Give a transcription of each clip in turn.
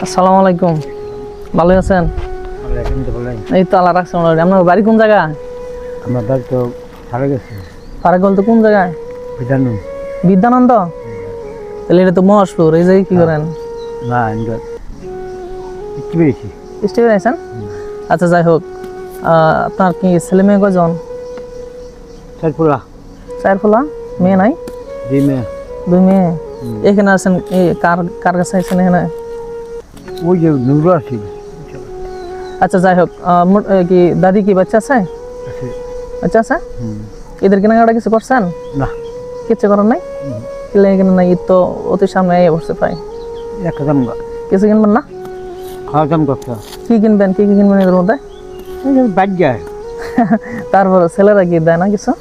আসসালামু আলাইকুম, ভালো আছেন? এই তো আল্লাহ রাখছেন। আপনার বাড়ি কোন জায়গা? আমার বাড়ি তো সারা গেছে। ফারাকগল তো কোন জায়গায়? বিধানু বিদ্যানন্দ। তাহলে এটা তো মহেশপুর। এই জায়গায় কি করেন? না একটু বেশি। স্টেশনে আছেন? আচ্ছা, যাই হোক, আপনার কি ছেলে মেয়ে কয়জন? চারপুরা চার ফোলা। মেয়ে নাই? দুই মেয়ে। দুই মেয়ে। এখানে আছেন কার কার কাছে আছেন এখানে? ওই যে নুরু আছে। আচ্ছা, যাই হোক, কি দাদি কি বাচ্চা আছে? বাচ্চা আছে? ঈদের কেনাকাটা কিছু করছেন? না, কিছু করার নাই? এখানে নাই, ঈদ তো অতি সামনে বসছে প্রায়। একটা দাম কিছু কিনবেন না? খাওয়া দাম করতে কি কিনবেন? কি কি কিনবেন এদের মধ্যে? বাদ যায়। তারপর ছেলেরা কি দেয় না কিছু?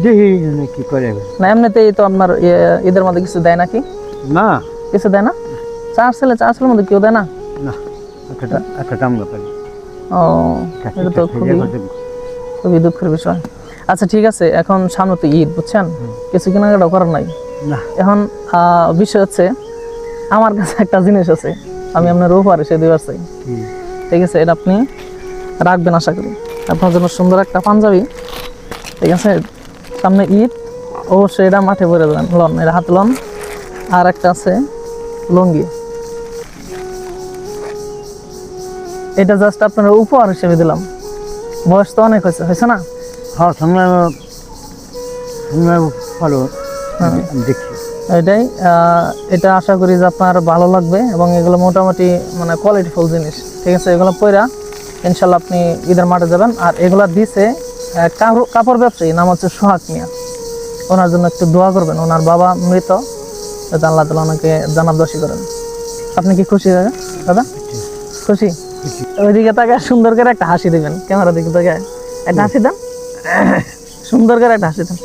দেখি কি করে। না, এমনিতেই তো আপনার ঈদের মধ্যে কিছু দেয় নাকি? না, কিছু দেয় না? চার ছেলের মধ্যে কেউ দেয় না? না, একটা দাম পারি। ও, এটা তো খুবই দুঃখের বিষয়। আচ্ছা, ঠিক আছে, এখন সামনে তো ঈদ, বুঝছেন, কিছু কেনাকাটা করার নাই। না, এখন বিষয় হচ্ছে, আমার কাছে একটা জিনিস আছে, আমি আপনার উপহার এসে দিতে পারছি। ঠিক আছে, এটা আপনি রাখবেন আশা করি। আপনার জন্য সুন্দর একটা পাঞ্জাবি। ঠিক আছে, সামনে ঈদ, অবশ্যই এটা মাঠে পরে দেবেন। লন, এটা হাতে লন। আর একটা আছে লুঙ্গি, এটা জাস্ট আপনার উপহার হিসেবে দিলাম। বয়স তো অনেক হয়েছে না? হ্যাঁ, সামনে ভালো দেখছি। এটাই, এটা আশা করি যে আপনার ভালো লাগবে, এবং এগুলো মোটামুটি মানে কোয়ালিটিফুল জিনিস। ঠিক আছে, এগুলো পয়রা ইনশাল্লাহ আপনি ঈদের মাঠে যাবেন। আর এগুলা দিছে কাপড় ব্যবসায়ী, নাম হচ্ছে সোহাগ মিয়া। ওনার জন্য একটু দোয়া করবেন, ওনার বাবা মৃত, যাতে আল্লাহ তাআলা ওনাকে জান্নাত দোষী করেন। আপনি কি খুশি দাদা? খুশি? ওইদিকে তাকে সুন্দর করে একটা হাসি দিবেন, ক্যামেরা দিকে তাকে একটা হাসি দেন, সুন্দর করে একটা হাসি দেন।